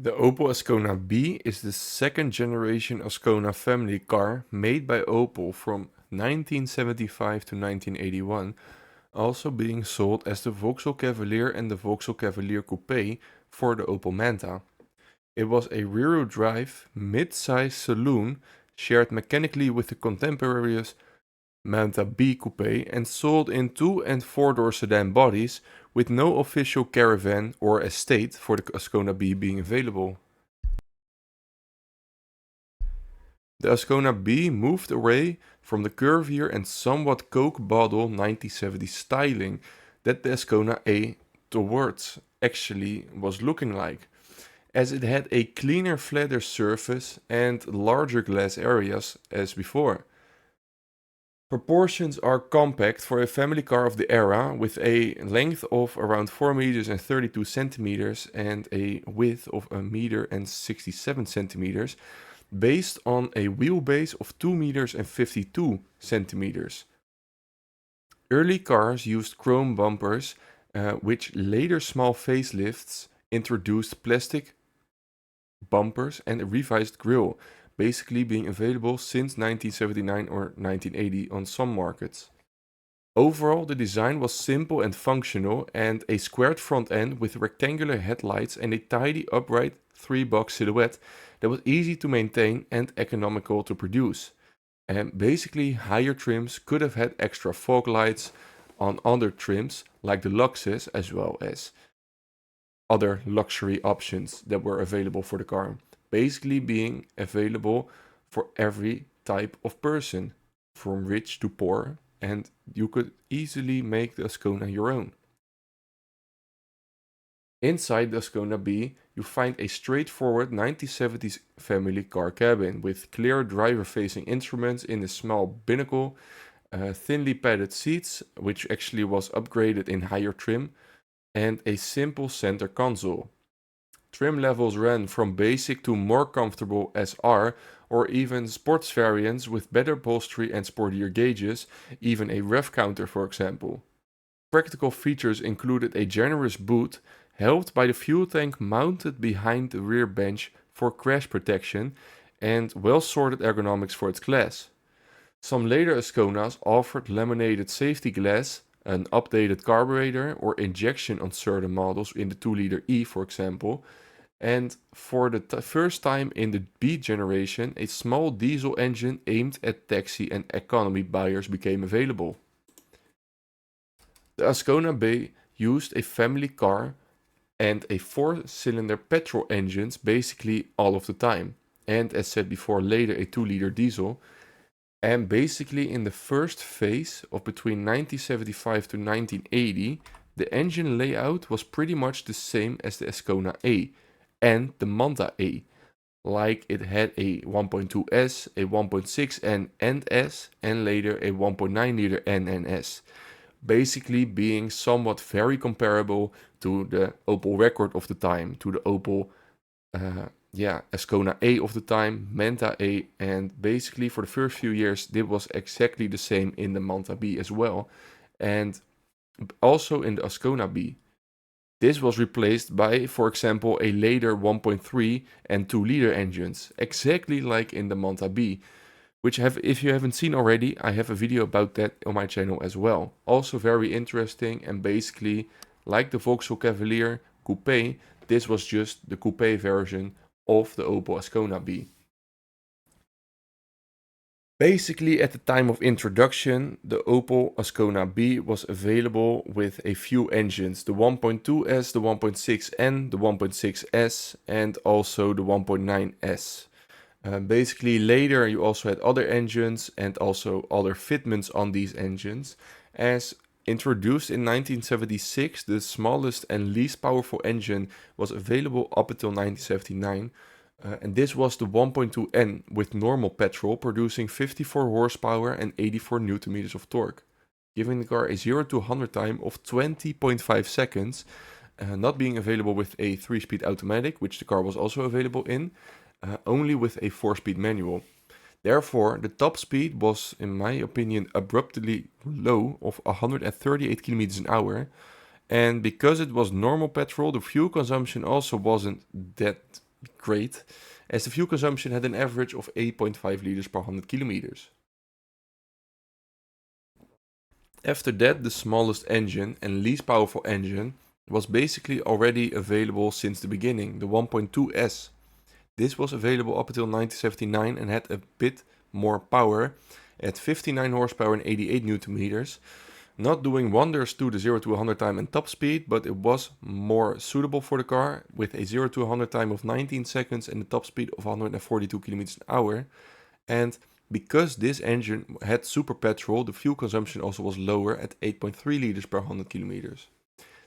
The Opel Ascona B is the second generation Ascona family car made by Opel from 1975 to 1981, also being sold as the Vauxhall Cavalier and the Vauxhall Cavalier Coupé for the Opel Manta. It was a rear-wheel drive, mid-size saloon shared mechanically with the contemporary Manta B Coupe and sold in 2 and 4-door sedan bodies with no official caravan or estate for the Ascona B being available. The Ascona B moved away from the curvier and somewhat Coke bottle 1970s styling that the Ascona A towards actually was looking like, as it had a cleaner, flatter surface and larger glass areas as before. Proportions are compact for a family car of the era, with a length of around 4 meters and 32 centimeters and a width of 1 meter and 67 centimeters, based on a wheelbase of 2 meters and 52 centimeters. Early cars used chrome bumpers, which later small facelifts introduced plastic bumpers and a revised grille, basically being available since 1979 or 1980 on some markets. Overall, the design was simple and functional, and a squared front end with rectangular headlights and a tidy upright 3-box silhouette that was easy to maintain and economical to produce. And basically, higher trims could have had extra fog lights on other trims like the Luxus, as well as other luxury options that were available for the car, basically being available for every type of person, from rich to poor, and you could easily make the Ascona your own. Inside the Ascona B, you find a straightforward 1970s family car cabin with clear driver-facing instruments in a small binnacle, thinly padded seats, which actually was upgraded in higher trim, and a simple center console. Trim levels ran from basic to more comfortable SR or even sports variants with better upholstery and sportier gauges, even a rev counter for example. Practical features included a generous boot, helped by the fuel tank mounted behind the rear bench for crash protection, and well-sorted ergonomics for its class. Some later Asconas offered laminated safety glass, an updated carburetor or injection on certain models in the 2-liter E for example, and for the first time in the B generation, a small diesel engine aimed at taxi and economy buyers became available. The Ascona B used a family car and a 4-cylinder petrol engines basically all of the time, and as said before, later a 2-liter diesel. And basically in the first phase of between 1975 to 1980, the engine layout was pretty much the same as the Ascona A and the Manta A. Like it had a 1.2S, a 1.6N and S, and later a 1.9 liter N and S. Basically being somewhat very comparable to the Opel Record of the time, to the Opel Ascona A of the time, Manta A, and basically for the first few years, this was exactly the same in the Manta B as well, and also in the Ascona B. This was replaced by, for example, a later 1.3 and 2-liter engines, exactly like in the Manta B, which if you haven't seen already, I have a video about that on my channel as well. Also very interesting, and basically, like the Vauxhall Cavalier Coupe, this was just the coupe version of the Opel Ascona B. Basically, at the time of introduction, the Opel Ascona B was available with a few engines, the 1.2S, the 1.6N, the 1.6S, and also the 1.9S. Basically, later you also had other engines and also other fitments on these engines. As introduced in 1976, the smallest and least powerful engine was available up until 1979. And this was the 1.2N with normal petrol, producing 54 horsepower and 84 newton meters of torque, giving the car a 0 to 100 time of 20.5 seconds, not being available with a 3-speed automatic, which the car was also available in, only with a 4-speed manual. Therefore, the top speed was, in my opinion, abruptly low of 138 kilometers an hour, and because it was normal petrol, the fuel consumption also wasn't that great, as the fuel consumption had an average of 8.5 liters per 100 kilometers. After that, the smallest engine and least powerful engine was basically already available since the beginning, the 1.2S. This was available up until 1979 and had a bit more power at 59 horsepower and 88 newton meters, not doing wonders to the 0 to 100 time and top speed, but it was more suitable for the car with a 0 to 100 time of 19 seconds and a top speed of 142 kilometers an hour. And because this engine had super petrol, the fuel consumption also was lower at 8.3 liters per 100 kilometers.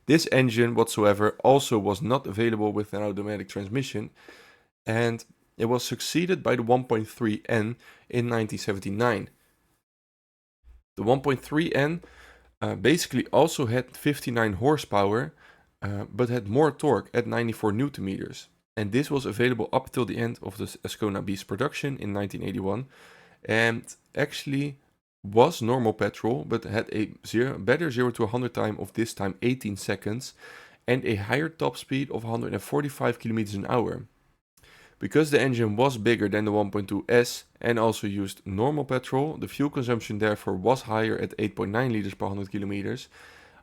This engine whatsoever also was not available with an automatic transmission, and it was succeeded by the 1.3N in 1979. The 1.3N basically also had 59 horsepower, but had more torque at 94 newton meters. And this was available up till the end of the Ascona B's production in 1981, and actually was normal petrol, but had a better 0 to 100 time of this time 18 seconds, and a higher top speed of 145 kilometers an hour. Because the engine was bigger than the 1.2S and also used normal petrol, the fuel consumption therefore was higher at 8.9 liters per 100 kilometers,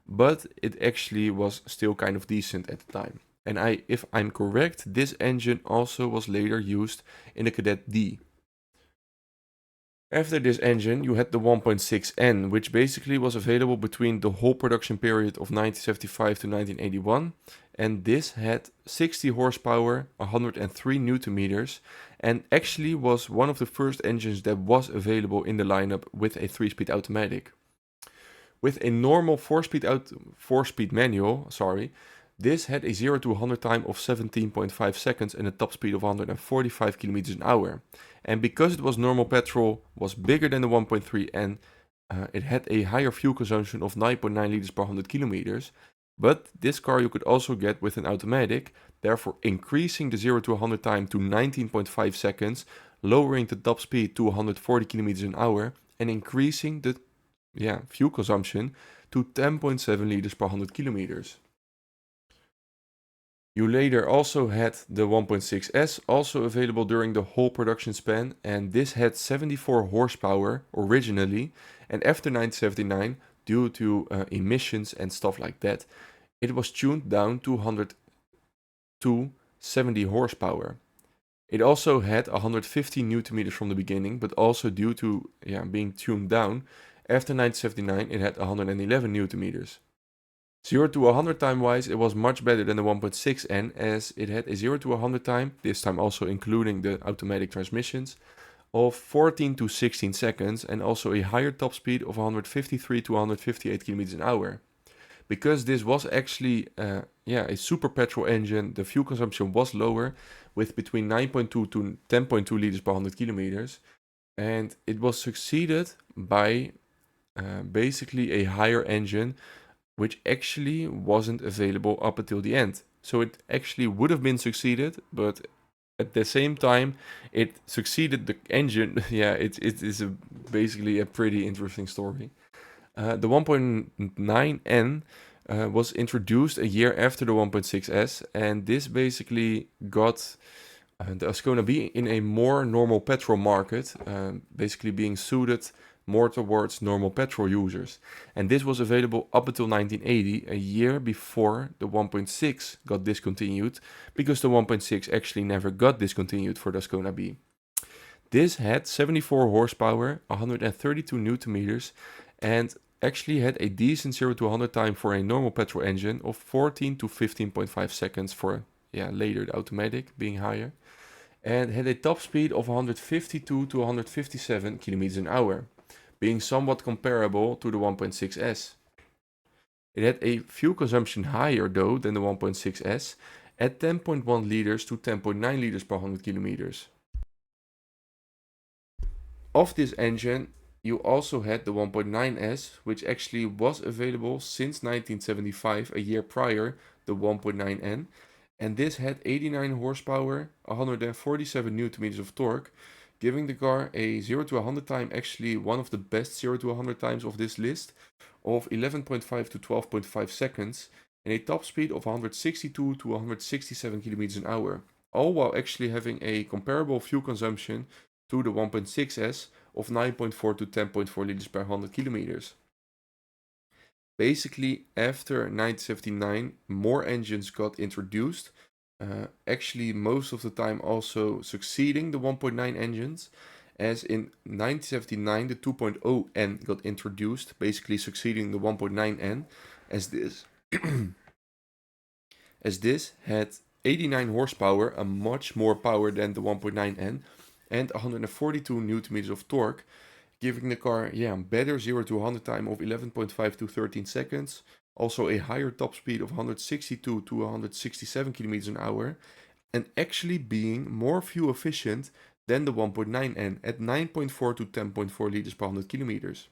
but it actually was still kind of decent at the time. And if I'm correct, this engine also was later used in the Kadett D. After this engine, you had the 1.6N, which basically was available between the whole production period of 1975 to 1981, and this had 60 horsepower, 103 newton meters, and actually was one of the first engines that was available in the lineup with a 3-speed automatic. With a normal 4-speed manual, this had a 0 to 100 time of 17.5 seconds and a top speed of 145 kilometers an hour. And because it was normal petrol, was bigger than the 1.3N, it had a higher fuel consumption of 9.9 liters per 100 kilometers. But this car you could also get with an automatic, therefore increasing the 0 to 100 time to 19.5 seconds, lowering the top speed to 140 kilometers an hour, and increasing the fuel consumption to 10.7 liters per 100 kilometers. You later also had the 1.6S also available during the whole production span, and this had 74 horsepower originally, and after 1979, due to emissions and stuff like that, it was tuned down to 70 horsepower. It also had 150 newton meters from the beginning, but also due to being tuned down, after 1979 it had 111 newton meters. 0 to 100 time wise, it was much better than the 1.6N, as it had a 0 to 100 time, this time also including the automatic transmissions, of 14 to 16 seconds, and also a higher top speed of 153 to 158 kilometers an hour. Because this was actually a super petrol engine, the fuel consumption was lower, with between 9.2 to 10.2 liters per 100 kilometers, and it was succeeded by basically a higher engine, which actually wasn't available up until the end. So it actually would have been succeeded, but at the same time, it succeeded the engine. It is basically a pretty interesting story. The 1.9N was introduced a year after the 1.6S, and this basically got the Ascona B in a more normal petrol market, basically being suited more towards normal petrol users. And this was available up until 1980, a year before the 1.6 got discontinued, because the 1.6 actually never got discontinued for the Ascona B. This had 74 horsepower, 132 newton meters, and actually had a decent 0 to 100 time for a normal petrol engine of 14 to 15.5 seconds for later the automatic being higher, and had a top speed of 152 to 157 kilometers an hour, being somewhat comparable to the 1.6S. It had a fuel consumption higher though than the 1.6S at 10.1 liters to 10.9 liters per 100 kilometers. Of this engine, you also had the 1.9S, which actually was available since 1975, a year prior, the 1.9N, and this had 89 horsepower, 147 newton meters of torque, giving the car a 0 to 100 time, actually one of the best 0 to 100 times of this list, of 11.5 to 12.5 seconds, and a top speed of 162 to 167 kilometers an hour. all while actually having a comparable fuel consumption to the 1.6S of 9.4 to 10.4 liters per 100 kilometers. Basically, after 1979, more engines got introduced, actually most of the time also succeeding the 1.9 engines, as in 1979 the 2.0N got introduced, basically succeeding the 1.9N, as this as this had 89 horsepower, a much more power than the 1.9N, and 142 newton meters of torque, giving the car better 0 to 100 time of 11.5 to 13 seconds, also a higher top speed of 162 to 167 kilometers an hour, and actually being more fuel efficient than the 1.9N at 9.4 to 10.4 liters per 100 kilometers.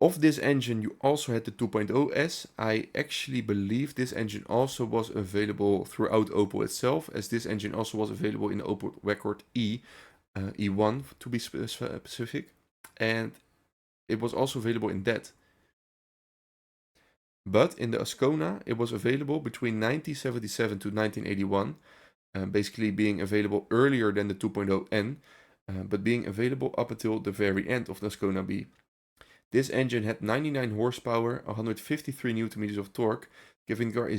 Of this engine, you also had the 2.0S. I actually believe this engine also was available throughout Opel itself, as this engine also was available in the Opel Record E, E1 to be specific, and it was also available in that. But in the Ascona, it was available between 1977 to 1981, basically being available earlier than the 2.0N, but being available up until the very end of the Ascona B. This engine had 99 horsepower, 153 newton meters of torque, giving the car a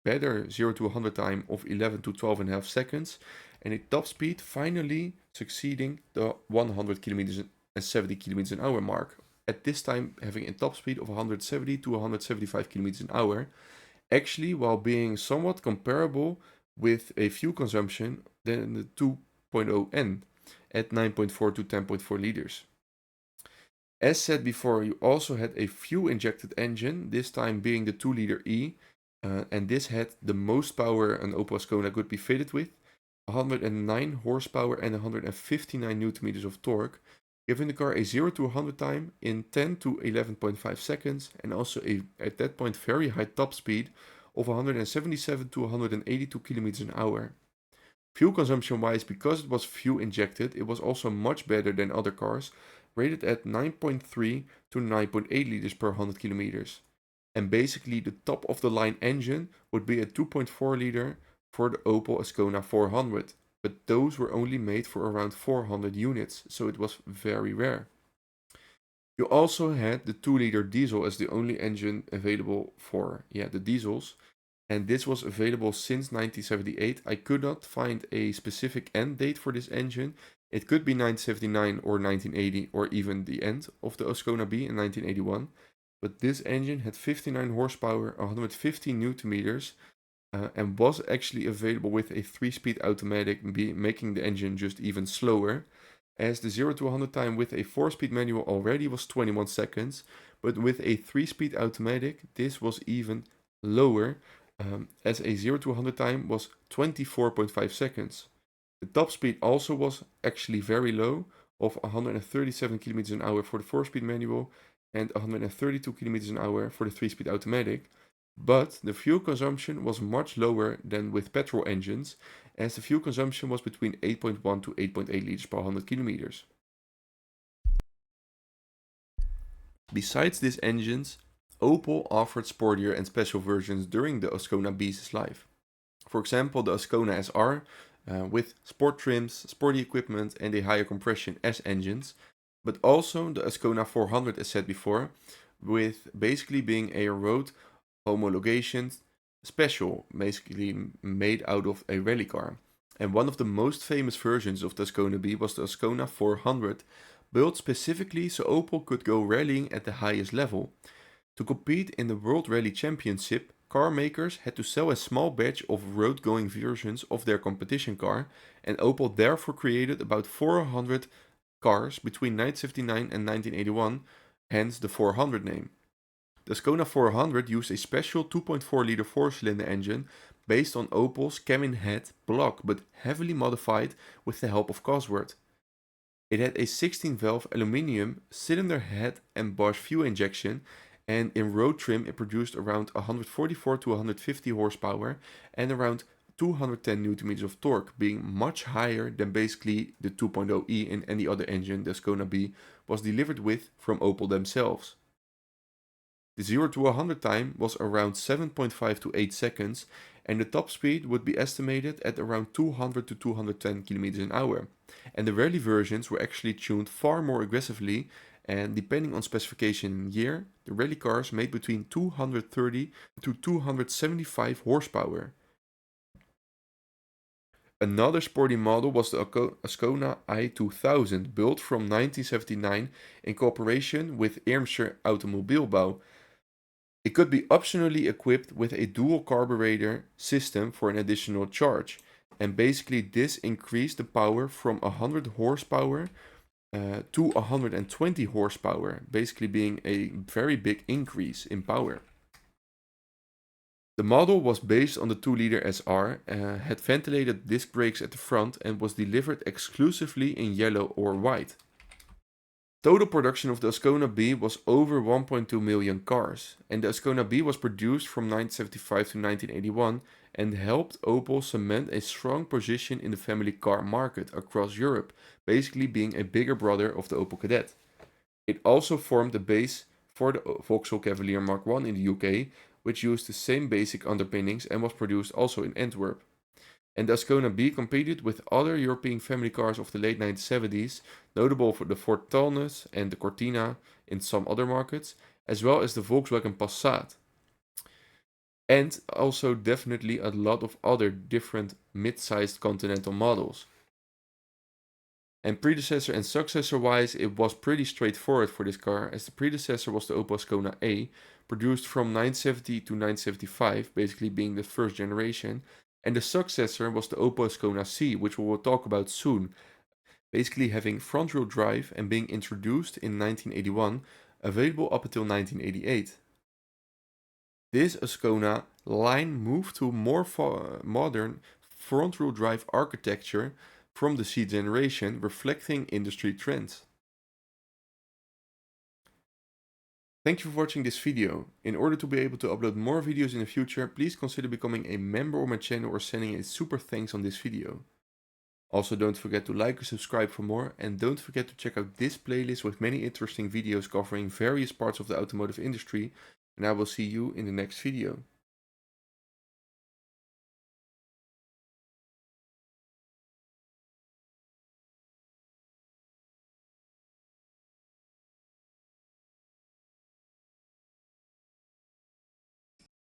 better 0 to 100 time of 11 to 12.5 seconds, and a top speed finally succeeding the 100 kilometers and 70 kilometers an hour mark. At this time, having a top speed of 170 to 175 kilometers an hour, actually while being somewhat comparable with a fuel consumption than the 2.0N at 9.4 to 10.4 liters. As said before, you also had a fuel-injected engine, this time being the 2-liter E, and this had the most power an Opel Ascona could be fitted with, 109 horsepower and 159 newton meters of torque, giving the car a 0 to 100 time in 10 to 11.5 seconds, and also at that point very high top speed of 177 to 182 kilometers an hour. Fuel consumption wise, because it was fuel injected, it was also much better than other cars, rated at 9.3 to 9.8 liters per 100 kilometers. And basically the top of the line engine would be a 2.4 liter for the Opel Ascona 400, but those were only made for around 400 units, so it was very rare. You also had the 2-liter diesel as the only engine available for the diesels, and this was available since 1978. I could not find a specific end date for this engine. It could be 1979 or 1980 or even the end of the Ascona B in 1981. But this engine had 59 horsepower, 115 newton meters, and was actually available with a 3-speed automatic, making the engine just even slower, as the 0 to 100 time with a 4-speed manual already was 21 seconds, but with a 3-speed automatic this was even lower, as a 0 to 100 time was 24.5 seconds. The top speed also was actually very low, of 137 kilometers an hour for the 4-speed manual and 132 kilometers an hour for the 3-speed automatic, but the fuel consumption was much lower than with petrol engines, as the fuel consumption was between 8.1 to 8.8 liters per 100 kilometers. Besides these engines, Opel offered sportier and special versions during the Ascona B's life. For example, the Ascona SR with sport trims, sporty equipment and a higher compression S engines, but also the Ascona 400 as said before, with basically being a road homologation special, basically made out of a rally car. And one of the most famous versions of the Ascona B was the Ascona 400, built specifically so Opel could go rallying at the highest level. To compete in the World Rally Championship, car makers had to sell a small batch of road-going versions of their competition car, and Opel therefore created about 400 cars between 1979 and 1981, hence the 400 name. The Ascona 400 used a special 2.4 liter 4-cylinder engine based on Opel's cabin head block, but heavily modified with the help of Cosworth. It had a 16-valve aluminium cylinder head and Bosch fuel injection, and in road trim it produced around 144 to 150 horsepower and around 210 newton meters of torque, being much higher than basically the 2.0e in any other engine the Ascona B was delivered with from Opel themselves. The 0 to 100 time was around 7.5 to 8 seconds, and the top speed would be estimated at around 200 to 210 kilometers an hour. And the rally versions were actually tuned far more aggressively, and depending on specification and year, the rally cars made between 230 to 275 horsepower. Another sporty model was the Ascona i2000, built from 1979 in cooperation with Irmscher Automobilbau. It could be optionally equipped with a dual carburetor system for an additional charge, and basically this increased the power from 100 horsepower to 120 horsepower, basically being a very big increase in power. The model was based on the 2-liter SR, had ventilated disc brakes at the front, and was delivered exclusively in yellow or white. Total production of the Ascona B was over 1.2 million cars, and the Ascona B was produced from 1975 to 1981 and helped Opel cement a strong position in the family car market across Europe, basically being a bigger brother of the Opel Kadett. It also formed the base for the Vauxhall Cavalier Mark I in the UK, which used the same basic underpinnings and was produced also in Antwerp. And the Ascona B competed with other European family cars of the late 1970s, notable for the Ford Taunus and the Cortina in some other markets, as well as the Volkswagen Passat. And also definitely a lot of other different mid-sized continental models. And predecessor and successor wise, it was pretty straightforward for this car, as the predecessor was the Opel Ascona A, produced from 970 to 975, basically being the first generation, and the successor was the Opel Ascona C, which we will talk about soon, basically having front-wheel drive and being introduced in 1981, available up until 1988. This Ascona line moved to more modern front-wheel drive architecture from the C generation, reflecting industry trends. Thank you for watching this video. In order to be able to upload more videos in the future, please consider becoming a member of my channel or sending a super thanks on this video. Also, don't forget to like and subscribe for more, and don't forget to check out this playlist with many interesting videos covering various parts of the automotive industry, and I will see you in the next video.